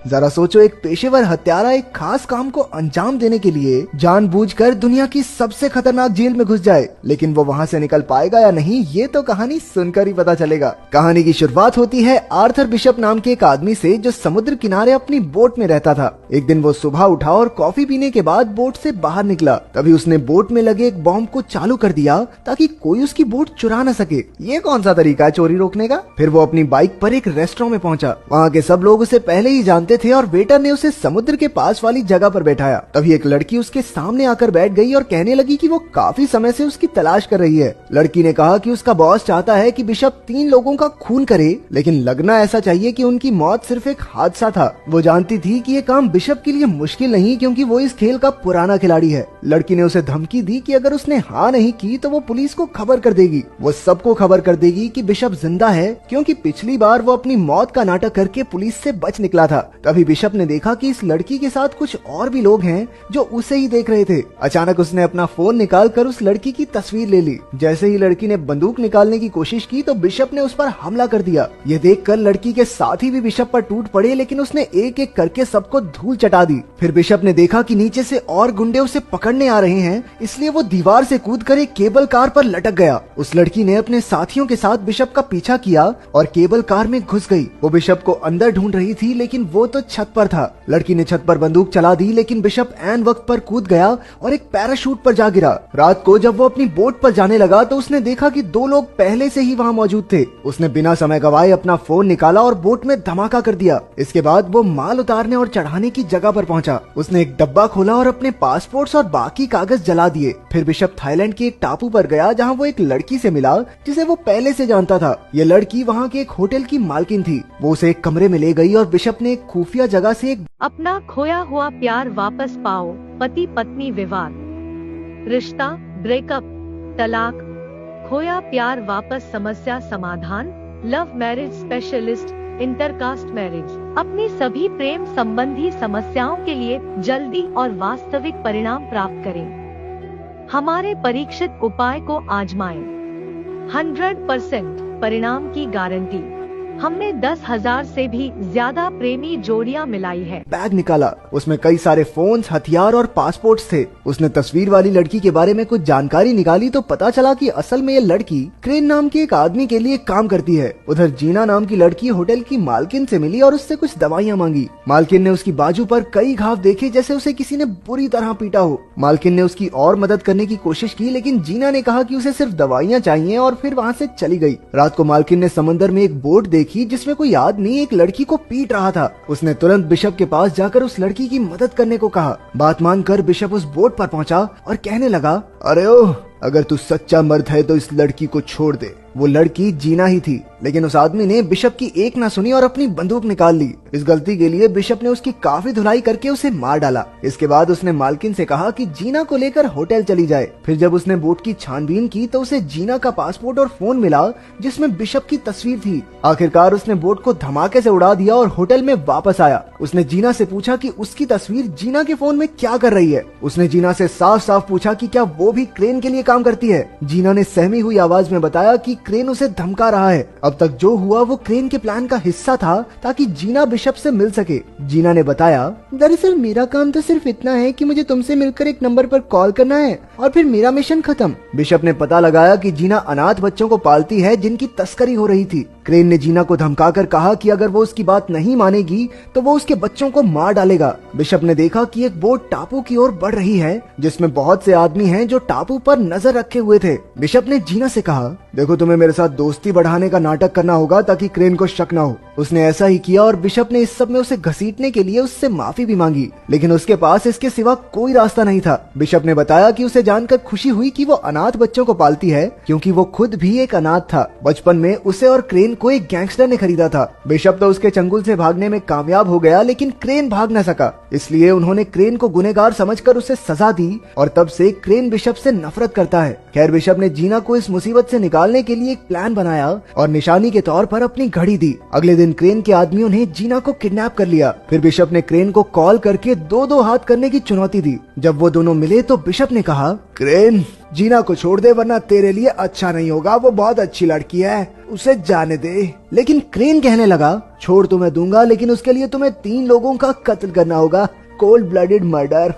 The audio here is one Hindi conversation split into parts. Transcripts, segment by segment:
जरा सोचो, एक पेशेवर हत्यारा एक खास काम को अंजाम देने के लिए जानबूझकर दुनिया की सबसे खतरनाक जेल में घुस जाए, लेकिन वो वहाँ से निकल पाएगा या नहीं, ये तो कहानी सुनकर ही पता चलेगा। कहानी की शुरुआत होती है आर्थर बिशप नाम के एक आदमी से जो समुद्र किनारे अपनी बोट में रहता था। एक दिन वो सुबह उठा और कॉफी पीने के बाद बोट से बाहर निकला। तभी उसने बोट में लगे एक बॉम्ब को चालू कर दिया ताकि कोई उसकी बोट चुरा न सके। ये कौन सा तरीका है चोरी रोकने का? फिर वो अपनी बाइक पर एक रेस्टोरेंट में पहुंचा। वहाँ के सब लोग उसे पहले ही जानते थे और वेटर ने उसे समुद्र के पास वाली जगह पर बैठाया। तभी एक लड़की उसके सामने आकर बैठ गई और कहने लगी कि वो काफी समय से उसकी तलाश कर रही है। लड़की ने कहा कि उसका बॉस चाहता है कि बिशप 3 लोगों का खून करे, लेकिन लगना ऐसा चाहिए कि उनकी मौत सिर्फ एक हादसा था। वो जानती थी कि ये काम बिशप के लिए मुश्किल नहीं, क्योंकि वो इस खेल का पुराना खिलाड़ी है। लड़की ने उसे धमकी दी कि अगर उसने हाँ नहीं की तो वो पुलिस को खबर कर देगी। वो सबको खबर कर देगी कि बिशप जिंदा है, क्योंकि पिछली बार वो अपनी मौत का नाटक करके पुलिस से बच निकला था। तभी बिशप ने देखा कि इस लड़की के साथ कुछ और भी लोग हैं जो उसे ही देख रहे थे। अचानक उसने अपना फोन निकाल कर उस लड़की की तस्वीर ले ली। जैसे ही लड़की ने बंदूक निकालने की कोशिश की तो बिशप ने उस पर हमला कर दिया। ये देखकर लड़की के साथी भी बिशप पर टूट पड़े, लेकिन उसने एक एक करके सबको धूल चटा दी। फिर बिशप ने देखा कि नीचे से और गुंडे उसे पकड़ने आ रहे हैं, इसलिए वो दीवार से कूदकर एक केबल कार पर लटक गया। उस लड़की ने अपने साथियों के साथ बिशप का पीछा किया और केबल कार में घुस गई। वो बिशप को अंदर ढूंढ रही थी, लेकिन वो तो छत पर था। लड़की ने छत पर बंदूक चला दी, लेकिन बिशप ऐन वक्त पर कूद गया और एक पैराशूट पर जा गिरा। रात को जब वो अपनी बोट पर जाने लगा तो उसने देखा कि 2 लोग पहले से ही वहाँ मौजूद थे। उसने बिना समय गवाए अपना फोन निकाला और बोट में धमाका कर दिया। इसके बाद वो माल उतारने और चढ़ाने की जगह पर पहुंचा। उसने एक डब्बा खोला और अपने पासपोर्ट्स और बाकी कागज जला दिए। फिर बिशप थाईलैंड के एक टापू पर गया, जहाँ वो एक लड़की से मिला जिसे वो पहले से जानता था। ये लड़की वहाँ के एक होटल की मालकिन थी। वो उसे एक कमरे में ले गई और बिशप ने एक खुफिया जगह से एक अपना खोया हुआ प्यार वापस पाओ, पति पत्नी विवाद, रिश्ता, ब्रेकअप, तलाक, खोया प्यार वापस, समस्या समाधान, love marriage specialist, intercaste marriage. अपनी सभी प्रेम संबंधी समस्याओं के लिए जल्दी और वास्तविक परिणाम प्राप्त करें। हमारे परीक्षित उपाय को आजमाएं। 100% परिणाम की गारंटी। हमने 10,000 से भी ज्यादा प्रेमी जोड़ियां मिलाई है। बैग निकाला, उसमें कई सारे फोन्स, हथियार और पासपोर्ट्स थे। उसने तस्वीर वाली लड़की के बारे में कुछ जानकारी निकाली तो पता चला कि असल में ये लड़की क्रेन नाम के एक आदमी के लिए काम करती है। उधर जीना नाम की लड़की होटल की मालकिन से मिली और उससे कुछ दवाइयाँ मांगी। मालकिन ने उसकी बाजू पर कई घाव देखे, जैसे उसे किसी ने बुरी तरह पीटा हो। मालकिन ने उसकी और मदद करने की कोशिश की, लेकिन जीना ने कहा कि उसे सिर्फ दवाइयाँ चाहिए और फिर वहाँ से चली गई। रात को मालकिन ने समंदर में एक बोट देखी जिसमें कोई आदमी एक लड़की को पीट रहा था। उसने तुरंत बिशप के पास जाकर उस लड़की की मदद करने को कहा। बात मानकर बिशप उस बोट पर पहुंचा और कहने लगा, अरे ओह, अगर तू सच्चा मर्द है तो इस लड़की को छोड़ दे। वो लड़की जीना ही थी, लेकिन उस आदमी ने बिशप की एक ना सुनी और अपनी बंदूक निकाल ली। इस गलती के लिए बिशप ने उसकी काफी धुलाई करके उसे मार डाला। इसके बाद उसने मालकिन से कहा कि जीना को लेकर होटल चली जाए। फिर जब उसने बोट की छानबीन की तो उसे जीना का पासपोर्ट और फोन मिला जिसमें बिशप की तस्वीर थी। आखिरकार उसने बोट को धमाके से उड़ा दिया और होटल में वापस आया। उसने जीना से पूछा कि उसकी तस्वीर जीना के फोन में क्या कर रही है। उसने जीना से साफ साफ पूछा कि क्या वो भी क्रेन के लिए काम करती है। जीना ने सहमी हुई आवाज में बताया कि क्रेन उसे धमका रहा है। अब तक जो हुआ वो क्रेन के प्लान का हिस्सा था ताकि जीना बिशप से मिल सके। जीना ने बताया, दरअसल मेरा काम तो सिर्फ इतना है कि मुझे तुमसे मिलकर एक नंबर पर कॉल करना है और फिर मेरा मिशन खत्म। बिशप ने पता लगाया कि जीना अनाथ बच्चों को पालती है जिनकी तस्करी हो रही थी। क्रेन ने जीना को धमकाकर कहा कि अगर वो उसकी बात नहीं मानेगी तो वो उसके बच्चों को मार डालेगा। बिशप ने देखा कि एक बोट टापू की ओर बढ़ रही है जिसमें बहुत से आदमी हैं जो टापू पर नजर रखे हुए थे। बिशप ने जीना से कहा, देखो, तुम्हें मेरे साथ दोस्ती बढ़ाने का नाटक करना होगा ताकि क्रेन को शक न हो। उसने ऐसा ही किया और बिशप ने इस सब में उसे घसीटने के लिए उससे माफी भी मांगी, लेकिन उसके पास इसके सिवा कोई रास्ता नहीं था। बिशप ने बताया कि उसे जानकर खुशी हुई कि वो अनाथ बच्चों को पालती है, क्योंकि वो खुद भी एक अनाथ था। बचपन में उसे और क्रेन को एक गैंगस्टर ने खरीदा था। बिशप तो उसके चंगुल से भागने में कामयाब हो गया, लेकिन क्रेन भाग न सका। इसलिए उन्होंने क्रेन को गुनहगार समझकर उसे सजा दी और तब से क्रेन बिशप से नफरत करता है। खैर, बिशप ने जीना को इस मुसीबत से निकालने के लिए एक प्लान बनाया और निशानी के तौर पर अपनी घड़ी दी। अगले दिन क्रेन के आदमियों ने जीना को किडनैप कर लिया। फिर बिशप ने क्रेन को कॉल करके 2-2 हाथ करने की चुनौती दी। जब वो दोनों मिले तो बिशप ने कहा, क्रेन, जीना को छोड़ दे वरना तेरे लिए अच्छा नहीं होगा। वो बहुत अच्छी लड़की है, उसे जाने दे। लेकिन क्रेन कहने लगा, छोड़ तो मैं दूंगा, लेकिन उसके लिए तुम्हें 3 लोगों का कत्ल करना होगा। Cold blooded murder.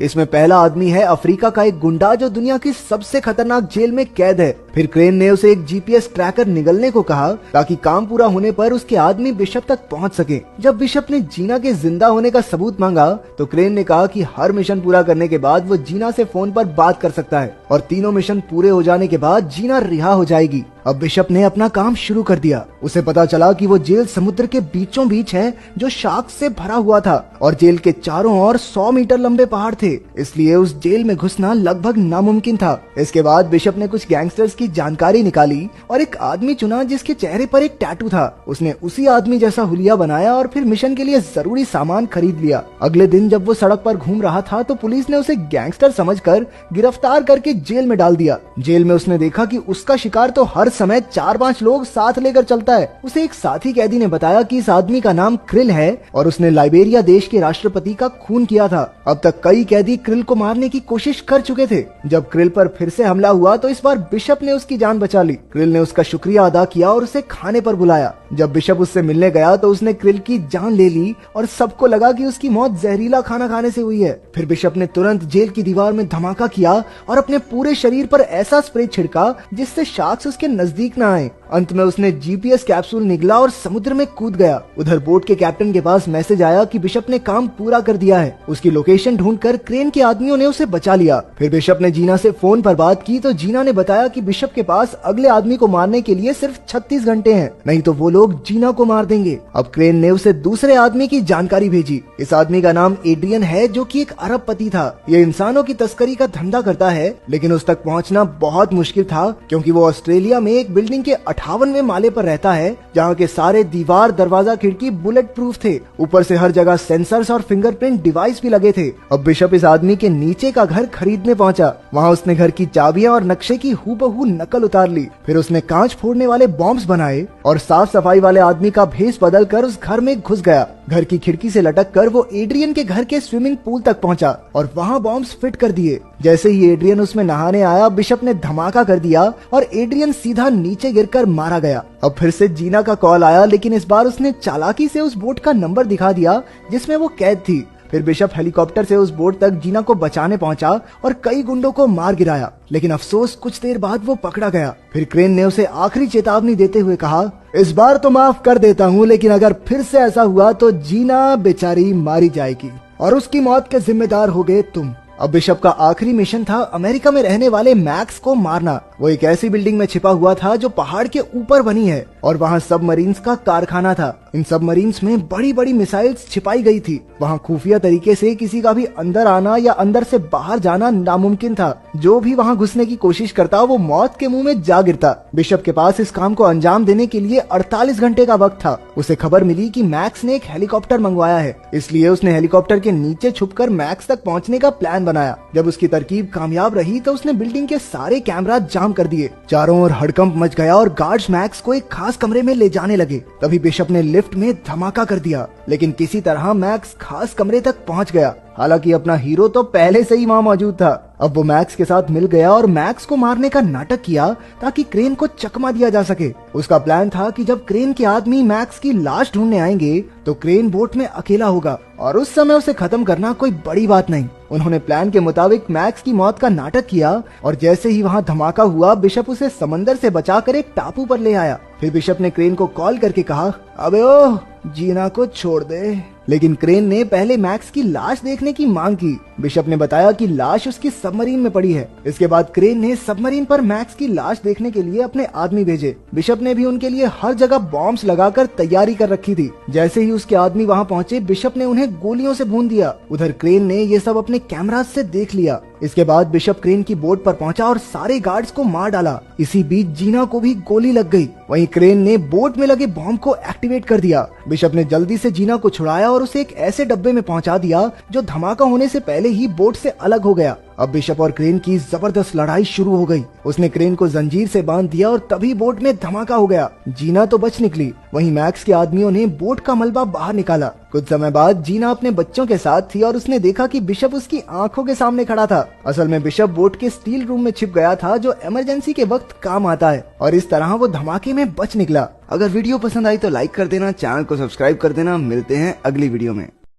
इसमें पहला आदमी है अफ्रीका का एक गुंडा जो दुनिया की सबसे खतरनाक जेल में कैद है। फिर क्रेन ने उसे एक जीपीएस ट्रैकर निगलने को कहा ताकि काम पूरा होने पर उसके आदमी बिशप तक पहुंच सके। जब बिशप ने जीना के जिंदा होने का सबूत मांगा तो क्रेन ने कहा कि हर मिशन पूरा करने के बाद वो जीना से फोन पर बात कर सकता है और तीनों मिशन पूरे हो जाने के बाद जीना रिहा हो जाएगी। अब बिशप ने अपना काम शुरू कर दिया। उसे पता चला कि वो जेल समुद्र के बीचों बीच है जो शार्क से भरा हुआ था और जेल के चारों ओर 100 मीटर लंबे पहाड़ थे, इसलिए उस जेल में घुसना लगभग नामुमकिन था। इसके बाद बिशप ने कुछ गैंगस्टर्स की जानकारी निकाली और एक आदमी चुना जिसके चेहरे पर एक टैटू था। उसने उसी आदमी जैसा हुलिया बनाया और फिर मिशन के लिए जरूरी सामान खरीद लिया। अगले दिन जब वो सड़क पर घूम रहा था तो पुलिस ने उसे गैंगस्टर समझकर गिरफ्तार करके जेल में डाल दिया। जेल में उसने देखा कि उसका शिकार तो हर समय 4-5 लोग साथ लेकर चलता है। उसे एक साथी कैदी ने बताया कि इस आदमी का नाम क्रिल है और उसने लाइबेरिया देश के राष्ट्रपति का खून किया था। अब तक कई कैदी क्रिल को मारने की कोशिश कर चुके थे। जब क्रिल पर फिर से हमला हुआ तो इस बार बिशप ने उसकी जान बचा ली। क्रिल ने उसका शुक्रिया अदा किया और उसे खाने पर बुलाया। जब बिशप उससे मिलने गया तो उसने क्रिल की जान ले ली और सबको लगा कि उसकी मौत जहरीला खाना खाने से हुई है। फिर बिशप ने तुरंत जेल की दीवार में धमाका किया और अपने पूरे शरीर पर ऐसा स्प्रे छिड़का जिससे शार्क्स उसके नजदीक न आए। अंत में उसने जीपीएस कैप्सूल निगला और समुद्र में कूद गया। उधर बोट के कैप्टन के पास मैसेज आया कि बिशप ने काम पूरा कर दिया है। उसकी लोकेशन ढूंढकर क्रेन के आदमियों ने उसे बचा लिया। फिर बिशप ने जीना से फोन पर बात की तो जीना ने बताया कि बिशप के पास अगले आदमी को मारने के लिए सिर्फ 36 घंटे हैं, नहीं तो वो लोग जीना को मार देंगे। अब क्रेन ने उसे दूसरे आदमी की जानकारी भेजी। इस आदमी का नाम एड्रियन है जो कि एक अरबपति था। ये इंसानों की तस्करी का धंधा करता है, लेकिन उस तक पहुंचना बहुत मुश्किल था क्योंकि वो ऑस्ट्रेलिया में एक बिल्डिंग के 58वें माले पर रहता है जहाँ के सारे दीवार, दरवाजा, खिड़की बुलेट प्रूफ थे। ऊपर से हर जगह सेंसर्स और फिंगरप्रिंट डिवाइस भी लगे थे। अब बिशप इस आदमी के नीचे का घर खरीदने पहुंचा। वहाँ उसने घर की चाबियां और नक्शे की हूबहू नकल उतार ली। फिर उसने कांच फोड़ने वाले बॉम्ब्स बनाए और साफ सफाई वाले आदमी का भेष बदल कर उस घर में घुस गया। घर की खिड़की से लटक कर वो एड्रियन के घर के स्विमिंग पूल तक पहुंचा और वहाँ बॉम्ब्स फिट कर दिए। जैसे ही एड्रियन उसमें नहाने आया, बिशप ने धमाका कर दिया और एड्रियन सीधा नीचे गिरकर मारा गया। अब फिर से जीना का कॉल आया, लेकिन इस बार उसने चालाकी से उस बोट का नंबर दिखा दिया जिसमें वो कैद थी। फिर बिशप हेलीकॉप्टर से उस बोट तक जीना को बचाने पहुंचा और कई गुंडों को मार गिराया, लेकिन अफसोस कुछ देर बाद वो पकड़ा गया। फिर क्रेन ने उसे आखिरी चेतावनी देते हुए कहा, इस बार तो माफ कर देता हूँ, लेकिन अगर फिर से ऐसा हुआ तो जीना बेचारी मारी जाएगी और उसकी मौत के जिम्मेदार होगे तुम। अब बिशप का आखिरी मिशन था अमेरिका में रहने वाले मैक्स को मारना। वो एक ऐसी बिल्डिंग में छिपा हुआ था जो पहाड़ के ऊपर बनी है और वहाँ सबमरीन्स का कारखाना था। इन सबमरीन्स में बड़ी बड़ी मिसाइल्स छिपाई गई थी। वहाँ खुफिया तरीके से किसी का भी अंदर आना या अंदर से बाहर जाना नामुमकिन था। जो भी वहाँ घुसने की कोशिश करता वो मौत के मुंह में जा गिरता। बिशप के पास इस काम को अंजाम देने के लिए 48 घंटे का वक्त था। उसे खबर मिली कि मैक्स ने एक हेलीकॉप्टर मंगवाया है, इसलिए उसने हेलीकॉप्टर के नीचे छुपकर मैक्स तक पहुँचने का प्लान बनाया। जब उसकी तरकीब कामयाब रही तो उसने बिल्डिंग के सारे कैमरा जाम कर दिए। चारों ओर हड़कंप मच गया और गार्ड्स मैक्स को एक खास कमरे में ले जाने लगे। तभी बिशप ने लिफ्ट में धमाका कर दिया, लेकिन किसी तरह मैक्स खास कमरे तक पहुंच गया। हालांकि अपना हीरो तो पहले से ही वहाँ मौजूद था। अब वो मैक्स के साथ मिल गया और मैक्स को मारने का नाटक किया ताकि क्रेन को चकमा दिया जा सके। उसका प्लान था कि जब क्रेन के आदमी मैक्स की लाश ढूंढने आएंगे तो क्रेन बोट में अकेला होगा और उस समय उसे खत्म करना कोई बड़ी बात नहीं। उन्होंने प्लान के मुताबिक मैक्स की मौत का नाटक किया और जैसे ही वहाँ धमाका हुआ, बिशप उसे समंदर से बचाकर एक टापू पर ले आया। फिर बिशप ने क्रेन को कॉल करके कहा, अबे ओ जीना को छोड़ दे। लेकिन क्रेन ने पहले मैक्स की लाश देखने की मांग की। बिशप ने बताया कि लाश उसकी सबमरीन में पड़ी है। इसके बाद क्रेन ने सबमरीन पर मैक्स की लाश देखने के लिए अपने आदमी भेजे। बिशप ने भी उनके लिए हर जगह बॉम्ब्स लगाकर तैयारी कर रखी थी। जैसे ही उसके आदमी वहां पहुंचे, बिशप ने उन्हें गोलियों से भून दिया। उधर क्रेन ने ये सब अपने कैमरा से देख लिया। इसके बाद बिशप क्रेन की बोट पर पहुंचा और सारे गार्ड्स को मार डाला। इसी बीच जीना को भी गोली लग गई। वहीं क्रेन ने बोट में लगे बॉम्ब को एक्टिवेट कर दिया। बिशप ने जल्दी से जीना को छुड़ाया और उसे एक ऐसे डब्बे में पहुंचा दिया जो धमाका होने से पहले ही बोट से अलग हो गया। अब बिशप और क्रेन की जबरदस्त लड़ाई शुरू हो गई। उसने क्रेन को जंजीर से बांध दिया और तभी बोट में धमाका हो गया। जीना तो बच निकली। वहीं मैक्स के आदमियों ने बोट का मलबा बाहर निकाला। कुछ समय बाद जीना अपने बच्चों के साथ थी और उसने देखा कि बिशप उसकी आंखों के सामने खड़ा था। असल में बिशप बोट के स्टील रूम में छिप गया था जो इमरजेंसी के वक्त काम आता है और इस तरह वो धमाके में बच निकला। अगर वीडियो पसंद आई तो लाइक कर देना, चैनल को सब्सक्राइब कर देना। मिलते हैं अगली वीडियो में।